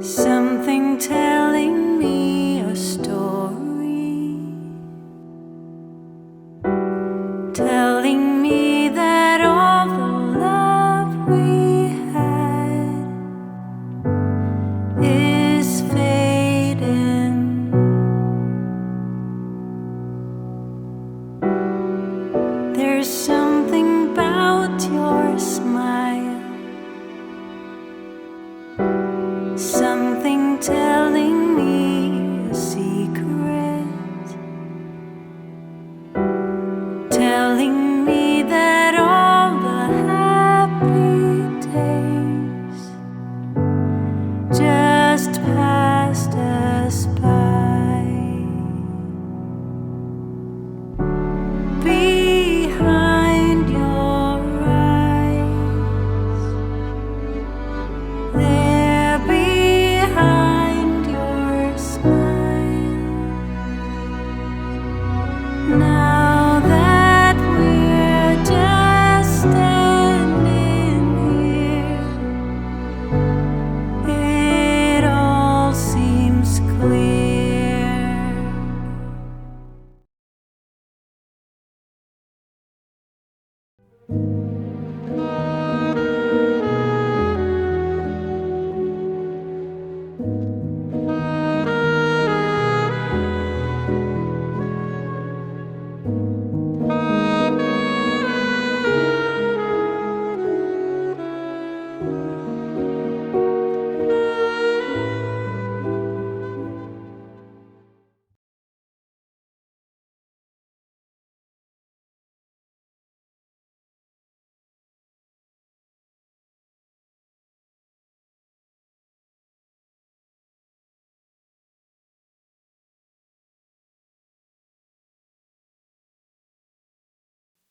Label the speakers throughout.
Speaker 1: Something telling me a story, telling me that all the love we had is fading. There's something about your smile, something telling me a secret, telling me that all the happy days just passed us by. Behind your eyes, there behind your smile, now that we're just standing here, it all seems clear.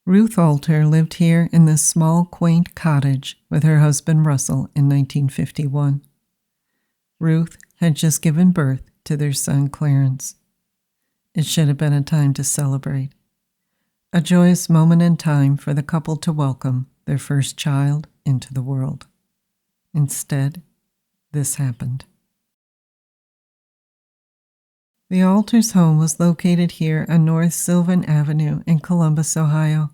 Speaker 2: Ruth Alter lived here in this small, quaint cottage with her husband Russel in 1951. Ruth had just given birth to their son Clarence. It should have been a time to celebrate, a joyous moment in time for the couple to welcome their first child into the world. Instead, this happened. The Alters' home was located here on North Sylvan Avenue in Columbus, Ohio.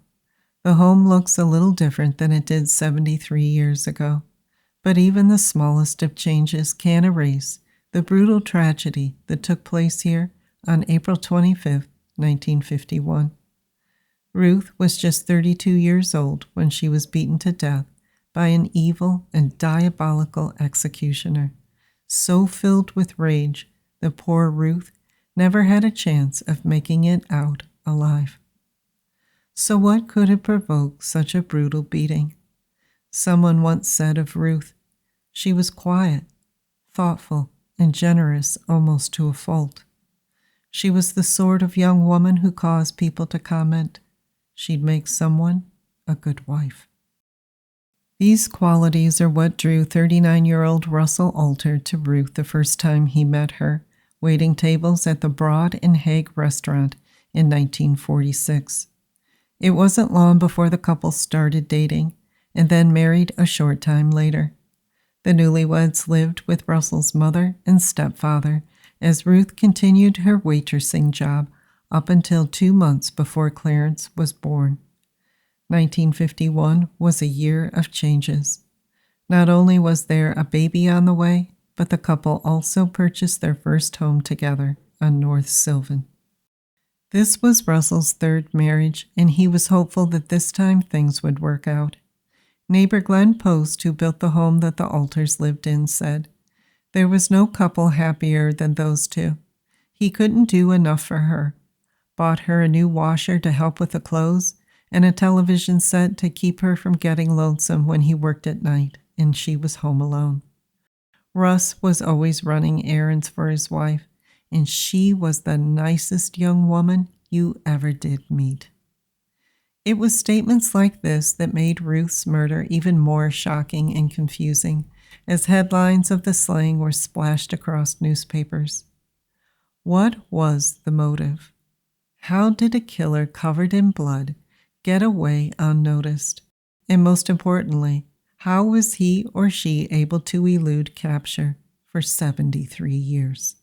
Speaker 2: The home looks a little different than it did 73 years ago, but even the smallest of changes can't erase the brutal tragedy that took place here on April 25, 1951. Ruth was just 32 years old when she was beaten to death by an evil and diabolical executioner, so filled with rage that poor Ruth never had a chance of making it out alive. So what could have provoked such a brutal beating? Someone once said of Ruth, she was quiet, thoughtful, and generous almost to a fault. She was the sort of young woman who caused people to comment, she'd make someone a good wife. These qualities are what drew 39-year-old Russel Alter to Ruth the first time he met her, waiting tables at the Broad and Hague restaurant in 1946. It wasn't long before the couple started dating and then married a short time later. The newlyweds lived with Russel's mother and stepfather as Ruth continued her waitressing job up until 2 months before Clarence was born. 1951 was a year of changes. Not only was there a baby on the way, but the couple also purchased their first home together on North Sylvan. This was Russel's third marriage, and he was hopeful that this time things would work out. Neighbor Glenn Post, who built the home that the Alters lived in, said, "There was no couple happier than those two. He couldn't do enough for her. Bought her a new washer to help with the clothes and a television set to keep her from getting lonesome when he worked at night and she was home alone. Russ was always running errands for his wife, and she was the nicest young woman you ever did meet." It was statements like this that made Ruth's murder even more shocking and confusing, as headlines of the slaying were splashed across newspapers. What was the motive? How did a killer covered in blood get away unnoticed? And most importantly, how was he or she able to elude capture for 73 years.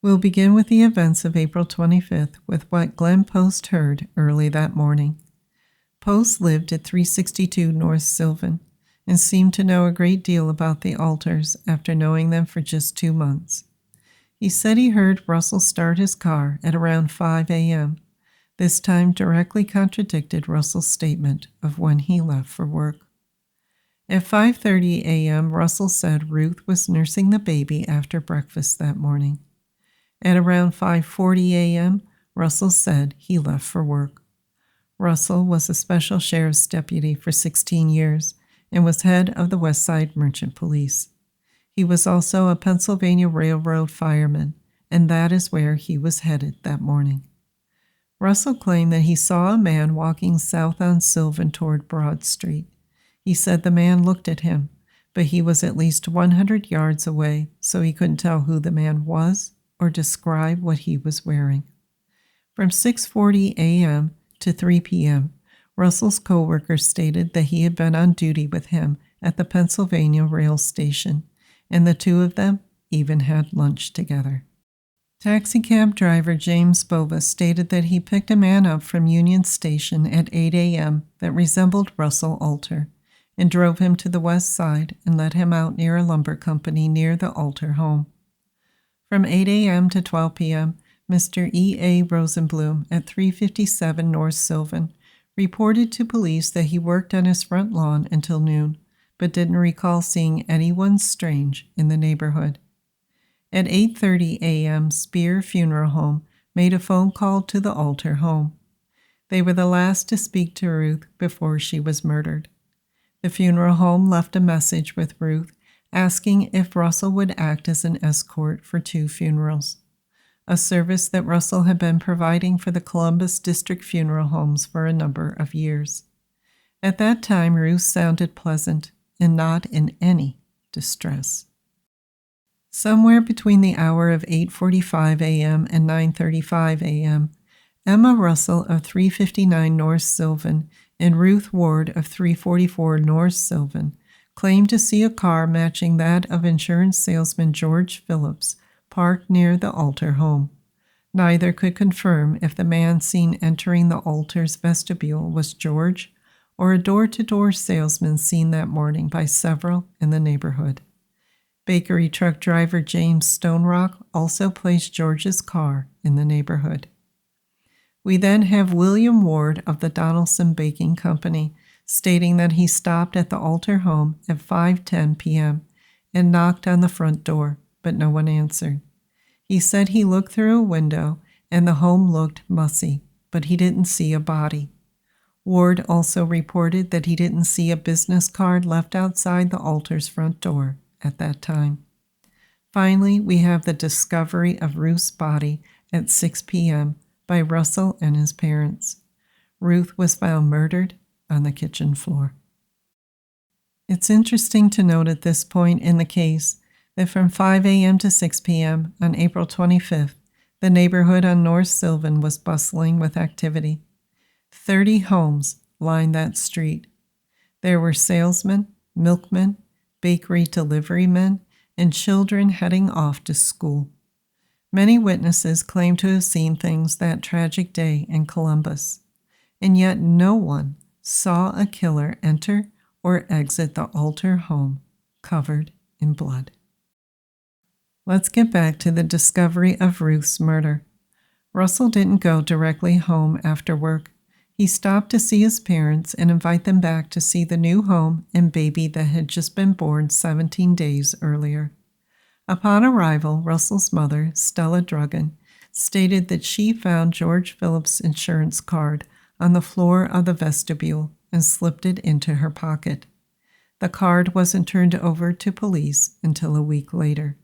Speaker 2: We'll begin with the events of April 25th with what Glenn Post heard early that morning. Post lived at 362 North Sylvan and seemed to know a great deal about the Alters after knowing them for just 2 months. He said he heard Russell start his car at around 5 a.m. This time directly contradicted Russell's statement of when he left for work. At 5:30 a.m., Russell said Ruth was nursing the baby after breakfast that morning. At around 5:40 a.m., Russell said he left for work. Russell was a special sheriff's deputy for 16 years and was head of the West Side Merchant Police. He was also a Pennsylvania Railroad fireman, and that is where he was headed that morning. Russell claimed that he saw a man walking south on Sylvan toward Broad Street. He said the man looked at him, but he was at least 100 yards away, so he couldn't tell who the man was or describe what he was wearing. From 6:40 a.m. to 3 p.m., Russell's co-workers stated that he had been on duty with him at the Pennsylvania rail station, and the two of them even had lunch together. Taxicab driver James Bova stated that he picked a man up from Union Station at 8 a.m. that resembled Russel Alter and drove him to the west side and let him out near a lumber company near the Alter home. From 8 a.m. to 12 p.m., Mr. E.A. Rosenblum at 357 North Sylvan reported to police that he worked on his front lawn until noon, but didn't recall seeing anyone strange in the neighborhood. At 8:30 a.m., Spear Funeral Home made a phone call to the Alter home. They were the last to speak to Ruth before she was murdered. The funeral home left a message with Ruth asking if Russell would act as an escort for 2 funerals, a service that Russell had been providing for the Columbus District funeral homes for a number of years. At that time, Ruth sounded pleasant and not in any distress. Somewhere between the hour of 8:45 a.m. and 9:35 a.m., Emma Russell of 359 North Sylvan and Ruth Ward of 344 North Sylvan claimed to see a car matching that of insurance salesman George Phillips parked near the Alter home. Neither could confirm if the man seen entering the Alter's vestibule was George or a door-to-door salesman seen that morning by several in the neighborhood. Bakery truck driver James Stonerock also placed George's car in the neighborhood. We then have William Ward of the Donaldson Baking Company stating that he stopped at the Alter home at 5:10 p.m. and knocked on the front door, but no one answered. He said he looked through a window and the home looked mussy, but he didn't see a body. Ward also reported that he didn't see a business card left outside the Alter's front door at that time. Finally, we have the discovery of Ruth's body at 6 p.m. by Russell and his parents. Ruth was found murdered on the kitchen floor. It's interesting to note at this point in the case that from 5 a.m. to 6 p.m. on April 25th, the neighborhood on North Sylvan was bustling with activity. 30 homes lined that street. There were salesmen, milkmen, bakery delivery men, and children heading off to school. Many witnesses claim to have seen things that tragic day in Columbus, and yet no one saw a killer enter or exit the Alter home covered in blood. Let's get back to the discovery of Ruth's murder. Russell didn't go directly home after work. He stopped to see his parents and invite them back to see the new home and baby that had just been born 17 days earlier. Upon arrival, Russell's mother, Stella Drugan, stated that she found George Phillips' insurance card on the floor of the vestibule and slipped it into her pocket. The card wasn't turned over to police until a week later.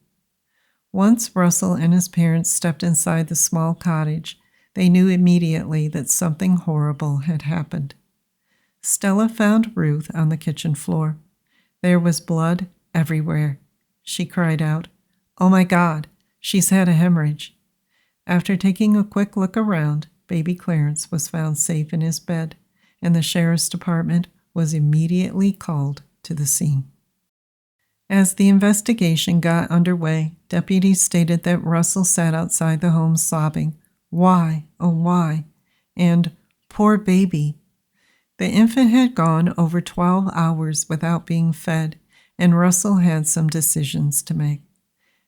Speaker 2: Once Russell and his parents stepped inside the small cottage, they knew immediately that something horrible had happened. Stella found Ruth on the kitchen floor. There was blood everywhere. She cried out, "Oh my God, she's had a hemorrhage." After taking a quick look around, baby Clarence was found safe in his bed, and the sheriff's department was immediately called to the scene. As the investigation got underway, deputies stated that Russell sat outside the home sobbing, "Why, oh why?" and "Poor baby." The infant had gone over 12 hours without being fed, and Russell had some decisions to make.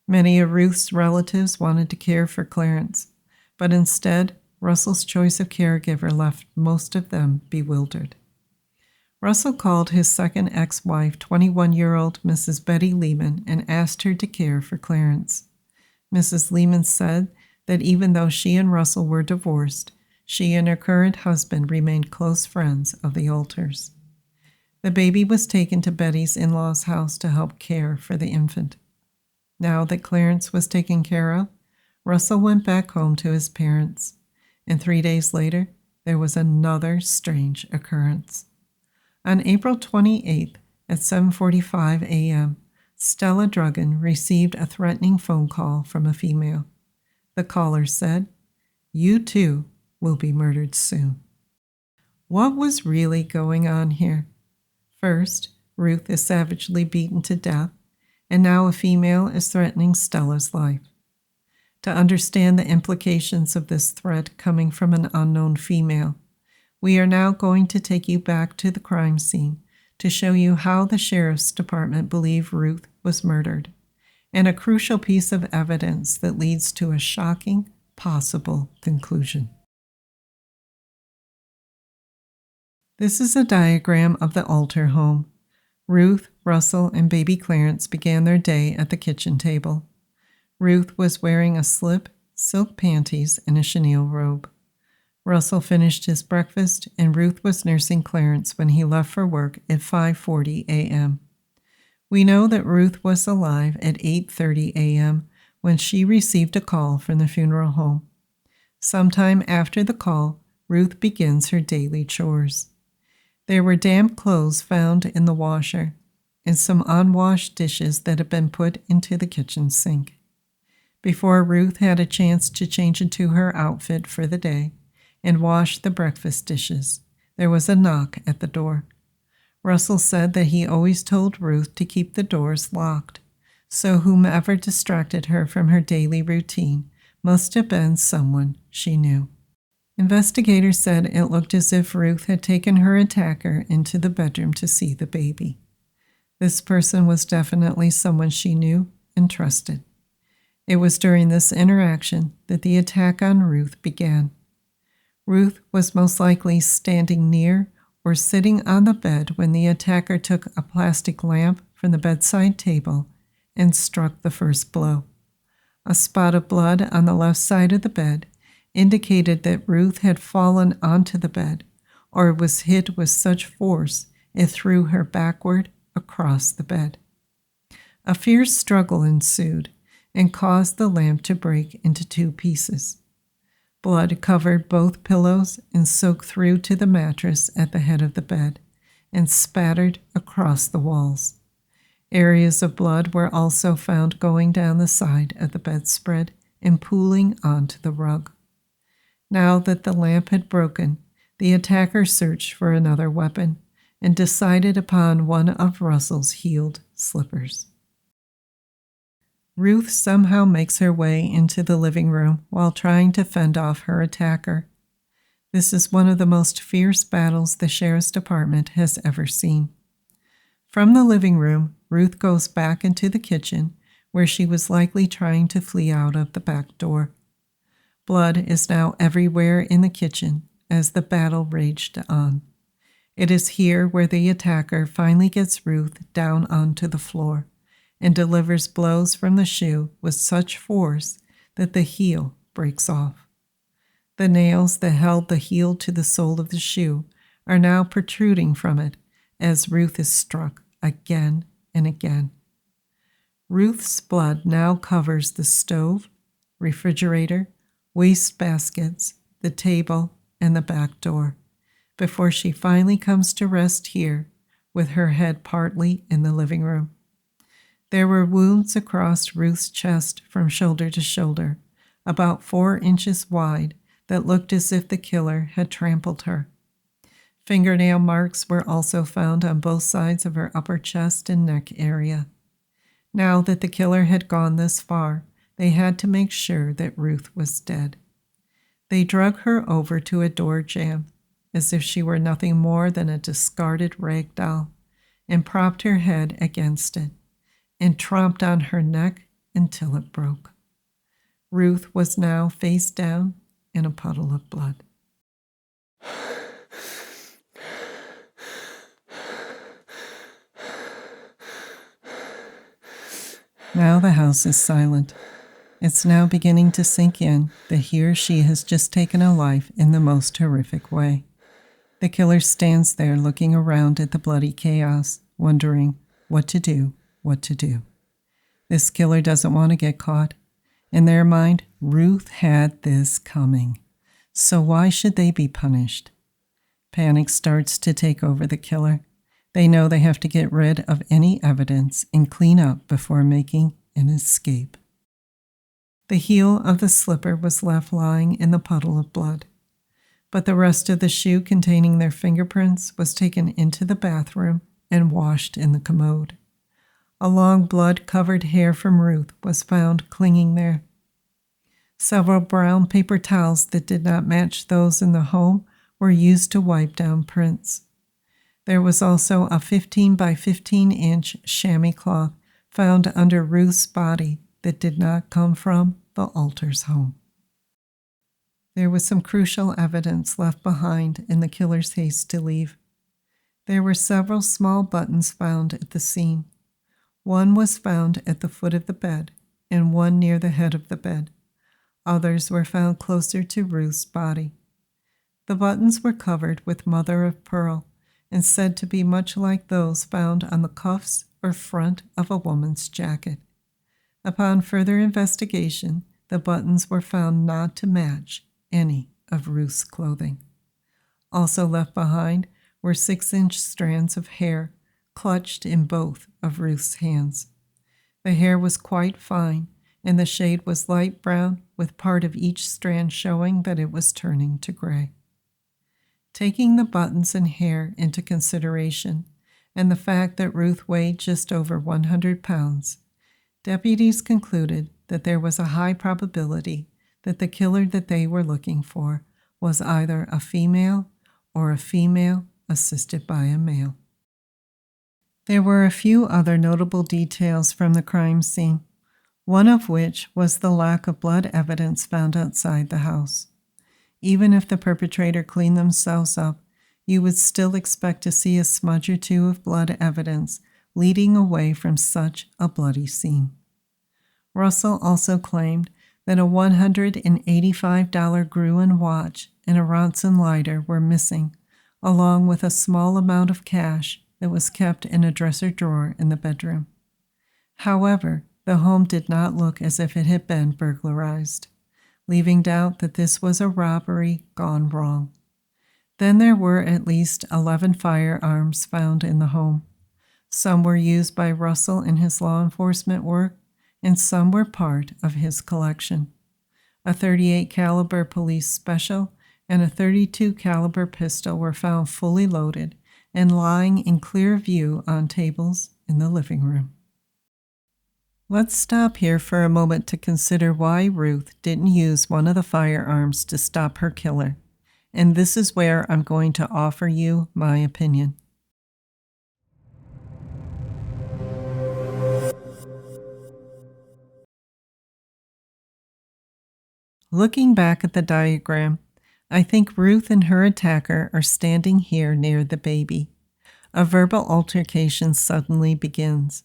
Speaker 2: Many of Ruth's relatives wanted to care for Clarence, but instead, Russell's choice of caregiver left most of them bewildered. Russell called his second ex-wife, 21-year-old Mrs. Betty Lehman, and asked her to care for Clarence. Mrs. Lehman said that even though she and Russell were divorced, she and her current husband remained close friends of the Alters. The baby was taken to Betty's in-laws' house to help care for the infant. Now that Clarence was taken care of, Russell went back home to his parents, and 3 days later, there was another strange occurrence. On April 28th at 7:45 a.m., Stella Drugan received a threatening phone call from a female. The caller said, "You too will be murdered soon." What was really going on here? First, Ruth is savagely beaten to death, and now a female is threatening Stella's life. To understand the implications of this threat coming from an unknown female, we are now going to take you back to the crime scene to show you how the sheriff's department believed Ruth was murdered, and a crucial piece of evidence that leads to a shocking, possible conclusion. This is a diagram of the Alter home. Ruth, Russell, and baby Clarence began their day at the kitchen table. Ruth was wearing a slip, silk panties, and a chenille robe. Russell finished his breakfast, and Ruth was nursing Clarence when he left for work at 5:40 a.m. We know that Ruth was alive at 8:30 a.m. when she received a call from the funeral home. Sometime after the call, Ruth begins her daily chores. There were damp clothes found in the washer and some unwashed dishes that had been put into the kitchen sink. Before Ruth had a chance to change into her outfit for the day and wash the breakfast dishes, there was a knock at the door. Russell said that he always told Ruth to keep the doors locked, so whomever distracted her from her daily routine must have been someone she knew. Investigators said it looked as if Ruth had taken her attacker into the bedroom to see the baby. This person was definitely someone she knew and trusted. It was during this interaction that the attack on Ruth began. Ruth was most likely standing near or sitting on the bed when the attacker took a plastic lamp from the bedside table and struck the first blow. A spot of blood on the left side of the bed indicated that Ruth had fallen onto the bed or was hit with such force it threw her backward across the bed. A fierce struggle ensued and caused the lamp to break into two pieces. Blood covered both pillows and soaked through to the mattress at the head of the bed and spattered across the walls. Areas of blood were also found going down the side of the bedspread and pooling onto the rug. Now that the lamp had broken, the attacker searched for another weapon and decided upon one of Russell's heeled slippers. Ruth somehow makes her way into the living room while trying to fend off her attacker. This is one of the most fierce battles the sheriff's department has ever seen. From the living room, Ruth goes back into the kitchen, where she was likely trying to flee out of the back door. Blood is now everywhere in the kitchen as the battle raged on. It is here where the attacker finally gets Ruth down onto the floor and delivers blows from the shoe with such force that the heel breaks off. The nails that held the heel to the sole of the shoe are now protruding from it as Ruth is struck again and again. Ruth's blood now covers the stove, refrigerator, waste baskets, the table, and the back door, before she finally comes to rest here with her head partly in the living room. There were wounds across Ruth's chest from shoulder to shoulder, about 4 inches wide, that looked as if the killer had trampled her. Fingernail marks were also found on both sides of her upper chest and neck area. Now that the killer had gone this far, they had to make sure that Ruth was dead. They drug her over to a door jamb, as if she were nothing more than a discarded rag doll, and propped her head against it, and tromped on her neck until it broke. Ruth was now face down in a puddle of blood. Now the house is silent. It's now beginning to sink in that he or she has just taken a life in the most horrific way. The killer stands there looking around at the bloody chaos, wondering what to do. This killer doesn't want to get caught. In their mind, Ruth had this coming. So why should they be punished? Panic starts to take over the killer. They know they have to get rid of any evidence and clean up before making an escape. The heel of the slipper was left lying in the puddle of blood, but the rest of the shoe containing their fingerprints was taken into the bathroom and washed in the commode. A long blood-covered hair from Ruth was found clinging there. Several brown paper towels that did not match those in the home were used to wipe down prints. There was also a 15 by 15 inch chamois cloth found under Ruth's body that did not come from the Alter's home. There was some crucial evidence left behind in the killer's haste to leave. There were several small buttons found at the scene. One was found at the foot of the bed and one near the head of the bed. Others were found closer to Ruth's body. The buttons were covered with mother of pearl and said to be much like those found on the cuffs or front of a woman's jacket. Upon further investigation, the buttons were found not to match any of Ruth's clothing. Also left behind were 6-inch strands of hair clutched in both of Ruth's hands. The hair was quite fine, and the shade was light brown, with part of each strand showing that it was turning to gray. Taking the buttons and hair into consideration, and the fact that Ruth weighed just over 100 pounds, deputies concluded that there was a high probability that the killer that they were looking for was either a female or a female assisted by a male. There were a few other notable details from the crime scene, one of which was the lack of blood evidence found outside the house. Even if the perpetrator cleaned themselves up, you would still expect to see a smudge or two of blood evidence leading away from such a bloody scene. Russel also claimed that a $185 Gruen watch and a Ronson lighter were missing, along with a small amount of cash that was kept in a dresser drawer in the bedroom. However, the home did not look as if it had been burglarized, leaving doubt that this was a robbery gone wrong. Then there were at least 11 firearms found in the home. Some were used by Russel in his law enforcement work, and some were part of his collection. A .38 caliber police special and a .32 caliber pistol were found fully loaded and lying in clear view on tables in the living room. Let's stop here for a moment to consider why Ruth didn't use one of the firearms to stop her killer, and this is where I'm going to offer you my opinion. Looking back at the diagram, I think Ruth and her attacker are standing here near the baby. A verbal altercation suddenly begins.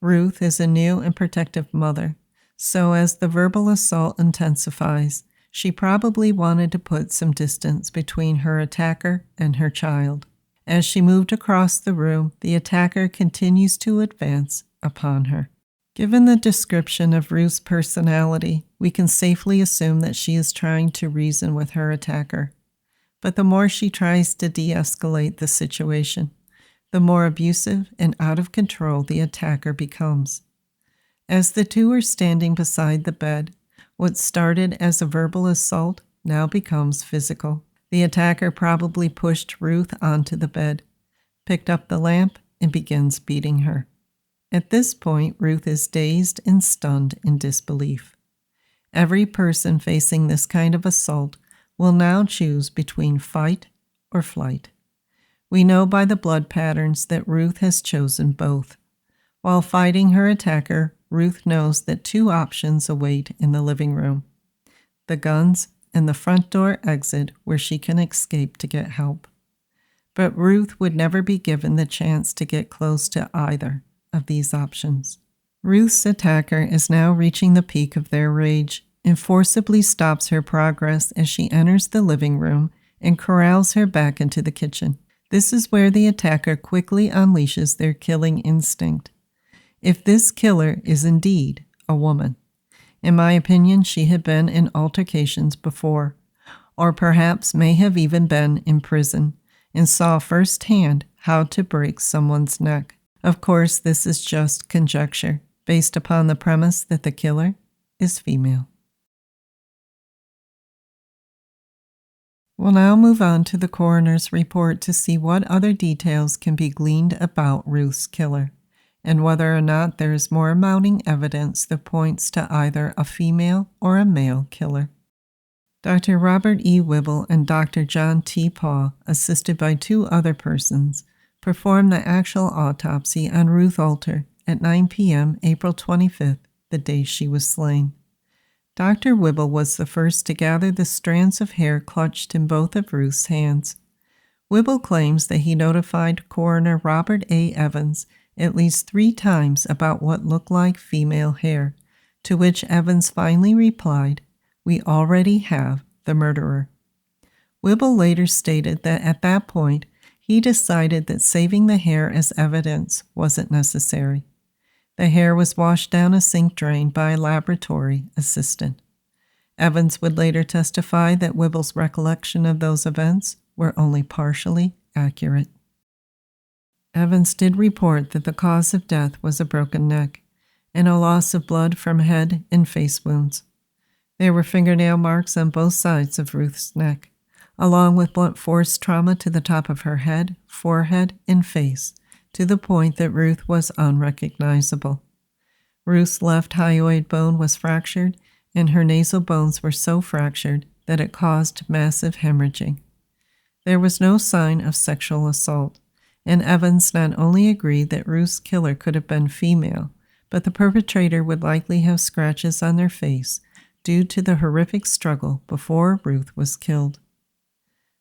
Speaker 2: Ruth is a new and protective mother, so as the verbal assault intensifies, she probably wanted to put some distance between her attacker and her child. As she moved across the room, the attacker continues to advance upon her. Given the description of Ruth's personality, we can safely assume that she is trying to reason with her attacker. But the more she tries to de-escalate the situation, the more abusive and out of control the attacker becomes. As the two are standing beside the bed, what started as a verbal assault now becomes physical. The attacker probably pushed Ruth onto the bed, picked up the lamp, and begins beating her. At this point, Ruth is dazed and stunned in disbelief. Every person facing this kind of assault will now choose between fight or flight. We know by the blood patterns that Ruth has chosen both. While fighting her attacker, Ruth knows that two options await in the living room: the guns and the front door exit where she can escape to get help. But Ruth would never be given the chance to get close to either of these options. Ruth's attacker is now reaching the peak of their rage and forcibly stops her progress as she enters the living room and corrals her back into the kitchen. This is where the attacker quickly unleashes their killing instinct. If this killer is indeed a woman, in my opinion, she had been in altercations before, or perhaps may have even been in prison and saw firsthand how to break someone's neck. Of course, this is just conjecture, based upon the premise that the killer is female. We'll now move on to the coroner's report to see what other details can be gleaned about Ruth's killer, and whether or not there is more mounting evidence that points to either a female or a male killer. Dr. Robert E. Whibble and Dr. John T. Paugh, assisted by two other persons, performed the actual autopsy on Ruth Alter at 9 p.m. April 25th, the day she was slain. Dr. Whibble was the first to gather the strands of hair clutched in both of Ruth's hands. Whibble claims that he notified Coroner Robert A. Evans at least 3 times about what looked like female hair, to which Evans finally replied, "We already have the murderer." Whibble later stated that at that point, he decided that saving the hair as evidence wasn't necessary. The hair was washed down a sink drain by a laboratory assistant. Evans would later testify that Whibble's recollection of those events were only partially accurate. Evans did report that the cause of death was a broken neck and a loss of blood from head and face wounds. There were fingernail marks on both sides of Ruth's neck, along with blunt force trauma to the top of her head, forehead, and face, to the point that Ruth was unrecognizable. Ruth's left hyoid bone was fractured, and her nasal bones were so fractured that it caused massive hemorrhaging. There was no sign of sexual assault, and Evans not only agreed that Ruth's killer could have been female, but the perpetrator would likely have scratches on their face due to the horrific struggle before Ruth was killed.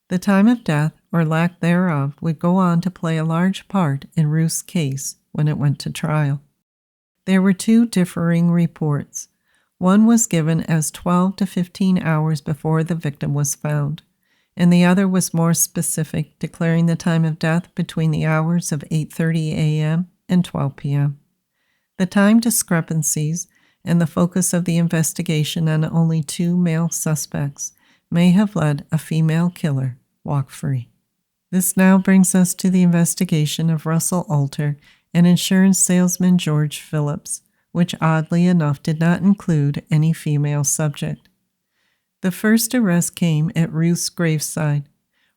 Speaker 2: The time of death, or lack thereof, would go on to play a large part in Ruth's case when it went to trial. There were 2 differing reports. One was given as 12 to 15 hours before the victim was found, and the other was more specific, declaring the time of death between the hours of 8:30 a.m. and 12 p.m. The time discrepancies and the focus of the investigation on only 2 male suspects may have let a female killer walk free. This now brings us to the investigation of Russel Alter and insurance salesman George Phillips, which oddly enough did not include any female subject. The first arrest came at Ruth's graveside.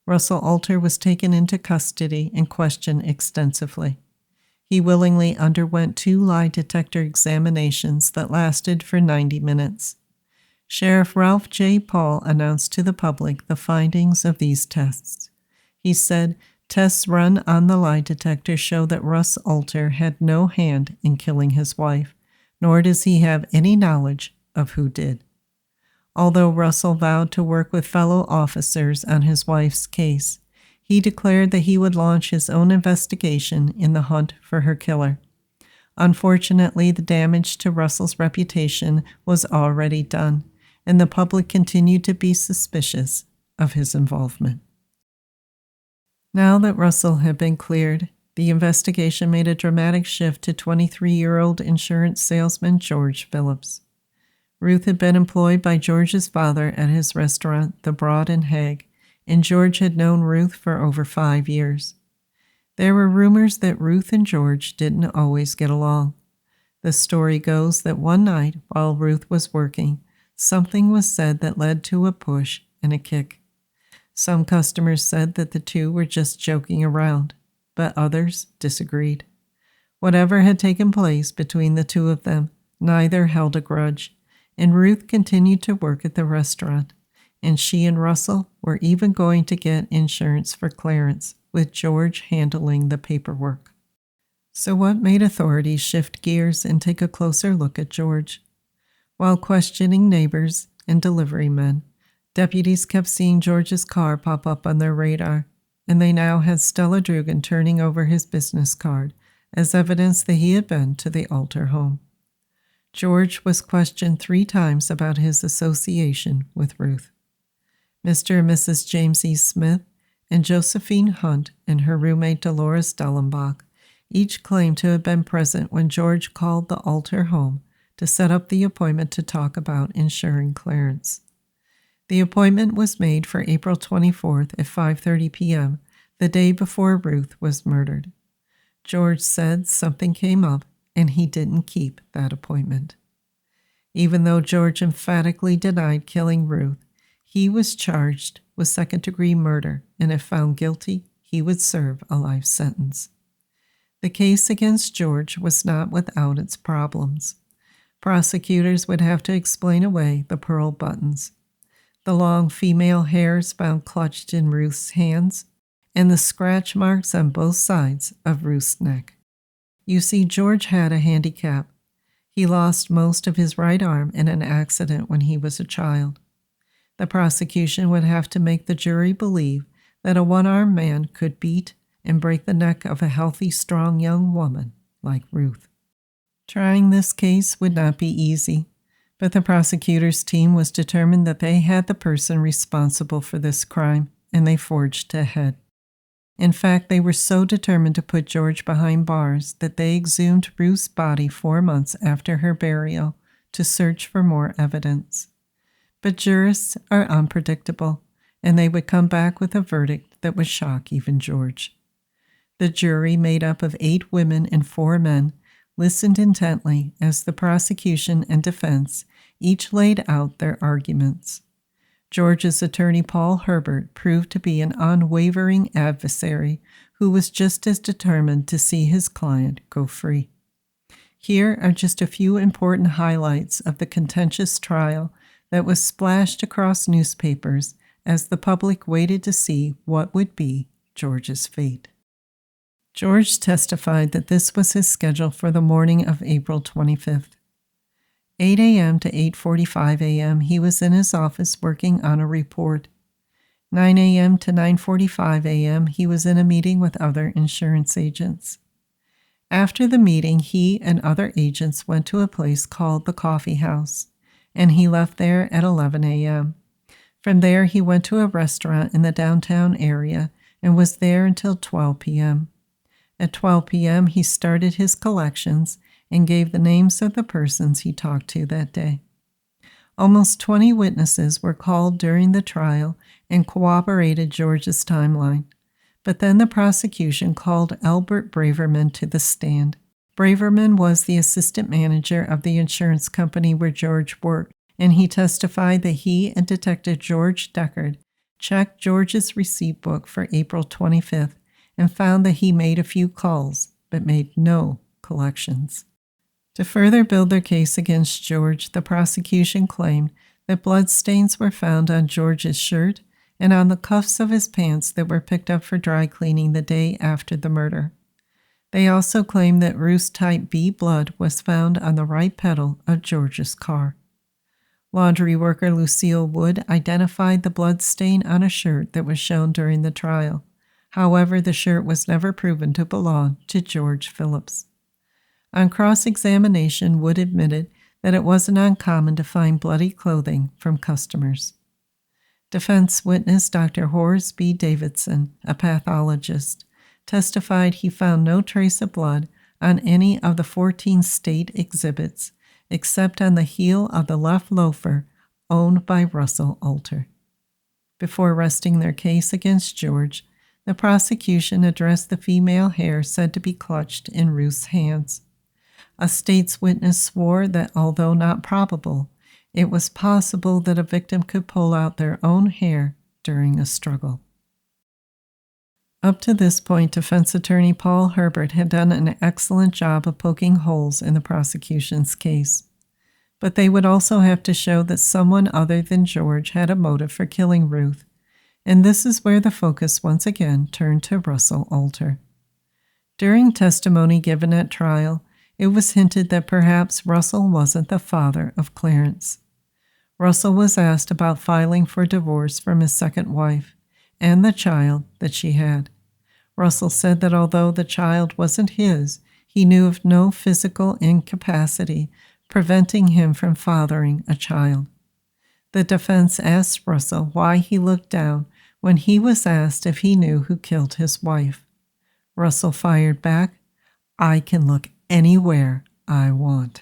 Speaker 2: Russel Alter was taken into custody and questioned extensively. He willingly underwent 2 lie detector examinations that lasted for 90 minutes. Sheriff Ralph J. Paul announced to the public the findings of these tests. He said, "Tests run on the lie detector show that Russ Alter had no hand in killing his wife, nor does he have any knowledge of who did." Although Russell vowed to work with fellow officers on his wife's case, he declared that he would launch his own investigation in the hunt for her killer. Unfortunately, the damage to Russell's reputation was already done, and the public continued to be suspicious of his involvement. Now that Russell had been cleared, the investigation made a dramatic shift to 23-year-old insurance salesman George Phillips. Ruth had been employed by George's father at his restaurant, The Broad in Hague, and George had known Ruth for over 5 years. There were rumors that Ruth and George didn't always get along. The story goes that one night, while Ruth was working, something was said that led to a push and a kick. Some customers said that the two were just joking around, but others disagreed. Whatever had taken place between the two of them, neither held a grudge, and Ruth continued to work at the restaurant, and she and Russell were even going to get insurance for Clarence, with George handling the paperwork. So what made authorities shift gears and take a closer look at George? While questioning neighbors and delivery men, deputies kept seeing George's car pop up on their radar, and they now had Stella Drugan turning over his business card as evidence that he had been to the Alter home. George was questioned 3 times about his association with Ruth. Mr. and Mrs. James E. Smith and Josephine Hunt and her roommate Dolores Dellenbach each claimed to have been present when George called the Alter home to set up the appointment to talk about insuring Clarence. The appointment was made for April 24th at 5:30 p.m., the day before Ruth was murdered. George said something came up and he didn't keep that appointment. Even though George emphatically denied killing Ruth, he was charged with second-degree murder, and if found guilty, he would serve a life sentence. The case against George was not without its problems. Prosecutors would have to explain away the pearl buttons, the long female hairs found clutched in Ruth's hands, and the scratch marks on both sides of Ruth's neck. You see, George had a handicap. He lost most of his right arm in an accident when he was a child. The prosecution would have to make the jury believe that a one-armed man could beat and break the neck of a healthy, strong young woman like Ruth. Trying this case would not be easy, but the prosecutor's team was determined that they had the person responsible for this crime, and they forged ahead. In fact, they were so determined to put George behind bars that they exhumed Ruth's body 4 months after her burial to search for more evidence. But jurists are unpredictable, and they would come back with a verdict that would shock even George. The jury, made up of 8 women and 4 men, listened intently as the prosecution and defense each laid out their arguments. George's attorney, Paul Herbert, proved to be an unwavering adversary who was just as determined to see his client go free. Here are just a few important highlights of the contentious trial that was splashed across newspapers as the public waited to see what would be George's fate. George testified that this was his schedule for the morning of April 25th. 8 a.m. to 8:45 a.m. he was in his office working on a report. 9 a.m. to 9:45 a.m. he was in a meeting with other insurance agents. After the meeting, he and other agents went to a place called the Coffee House, and he left there at 11 a.m. From there, he went to a restaurant in the downtown area and was there until 12 p.m. At 12 p.m., he started his collections and gave the names of the persons he talked to that day. Almost 20 witnesses were called during the trial and corroborated George's timeline. But then the prosecution called Albert Braverman to the stand. Braverman was the assistant manager of the insurance company where George worked, and he testified that he and Detective George Deckard checked George's receipt book for April 25th and found that he made a few calls, but made no collections. To further build their case against George, the prosecution claimed that bloodstains were found on George's shirt and on the cuffs of his pants that were picked up for dry cleaning the day after the murder. They also claimed that Ruth's type B blood was found on the right pedal of George's car. Laundry worker Lucille Wood identified the blood stain on a shirt that was shown during the trial. However, the shirt was never proven to belong to George Phillips. On cross-examination, Wood admitted that it wasn't uncommon to find bloody clothing from customers. Defense witness Dr. Horace B. Davidson, a pathologist, testified he found no trace of blood on any of the 14 state exhibits except on the heel of the left loafer owned by Russel Alter. Before resting their case against George, the prosecution addressed the female hair said to be clutched in Ruth's hands. A state's witness swore that, although not probable, it was possible that a victim could pull out their own hair during a struggle. Up to this point, defense attorney Paul Herbert had done an excellent job of poking holes in the prosecution's case. But they would also have to show that someone other than George had a motive for killing Ruth, and this is where the focus once again turned to Russel Alter. During testimony given at trial, it was hinted that perhaps Russell wasn't the father of Clarence. Russell was asked about filing for divorce from his second wife and the child that she had. Russell said that although the child wasn't his, he knew of no physical incapacity preventing him from fathering a child. The defense asked Russell why he looked down when he was asked if he knew who killed his wife. Russell fired back, "I can look anywhere I want."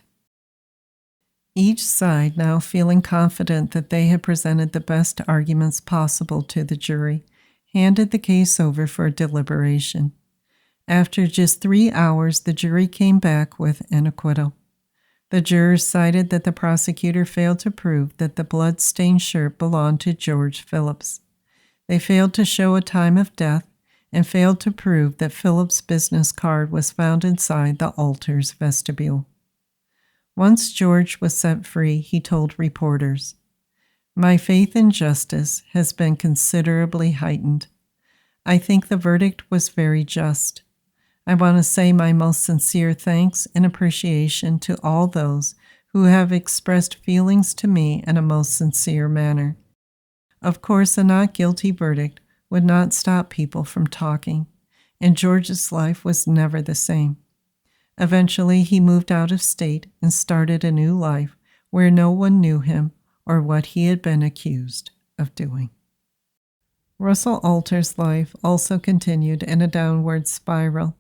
Speaker 2: Each side, now feeling confident that they had presented the best arguments possible to the jury, handed the case over for deliberation. After just 3 hours, the jury came back with an acquittal. The jurors cited that the prosecutor failed to prove that the blood-stained shirt belonged to George Phillips. They failed to show a time of death and failed to prove that Phillips' business card was found inside the Alter's vestibule. Once George was set free, he told reporters, "My faith in justice has been considerably heightened. I think the verdict was very just. I want to say my most sincere thanks and appreciation to all those who have expressed feelings to me in a most sincere manner. Of course, a not guilty verdict would not stop people from talking, and George's life was never the same. Eventually, he moved out of state and started a new life where no one knew him or what he had been accused of doing." Russel Alter's life also continued in a downward spiral.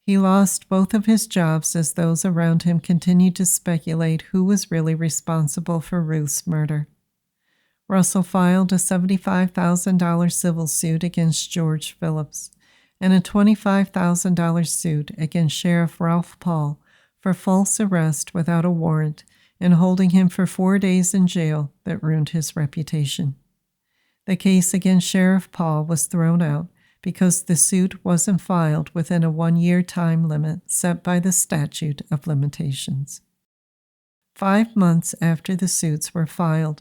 Speaker 2: He lost both of his jobs as those around him continued to speculate who was really responsible for Ruth's murder. Russell filed a $75,000 civil suit against George Phillips and a $25,000 suit against Sheriff Ralph Paul for false arrest without a warrant and holding him for 4 days in jail that ruined his reputation. The case against Sheriff Paul was thrown out because the suit wasn't filed within a 1-year time limit set by the statute of limitations. 5 months after the suits were filed,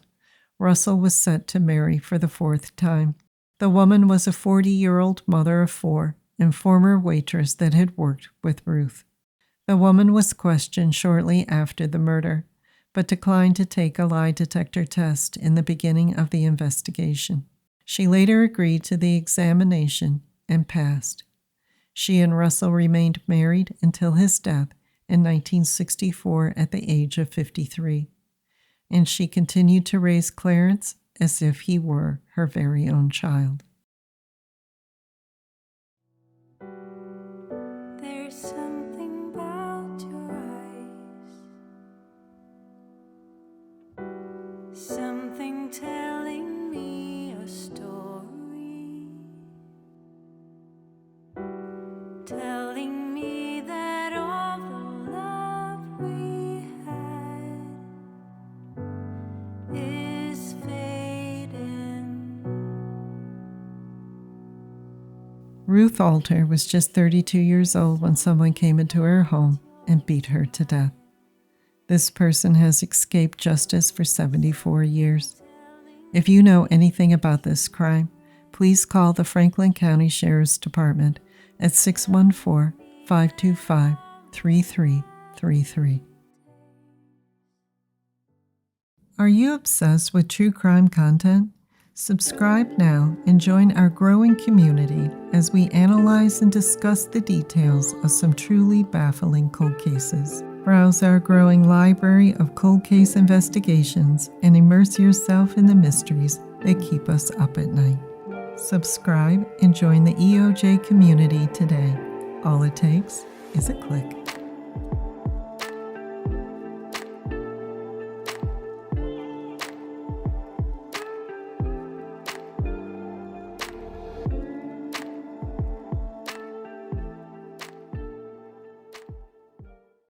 Speaker 2: Russell was set to marry for the 4th time. The woman was a 40-year-old mother of 4 and former waitress that had worked with Ruth. The woman was questioned shortly after the murder, but declined to take a lie detector test in the beginning of the investigation. She later agreed to the examination and passed. She and Russell remained married until his death in 1964 at the age of 53, and she continued to raise Clarence as if he were her very own child.
Speaker 1: There's something about your eyes, something telling me a story, telling me that all the love we had is fading.
Speaker 2: Ruth Alter was just 32 years old when someone came into her home and beat her to death. This person has escaped justice for 74 years. If you know anything about this crime, please call the Franklin County Sheriff's Department at 614-525-3333. Are you obsessed with true crime content? Subscribe now and join our growing community as we analyze and discuss the details of some truly baffling cold cases. Browse our growing library of cold case investigations and immerse yourself in the mysteries that keep us up at night. Subscribe and join the EOJ community today. All it takes is a click.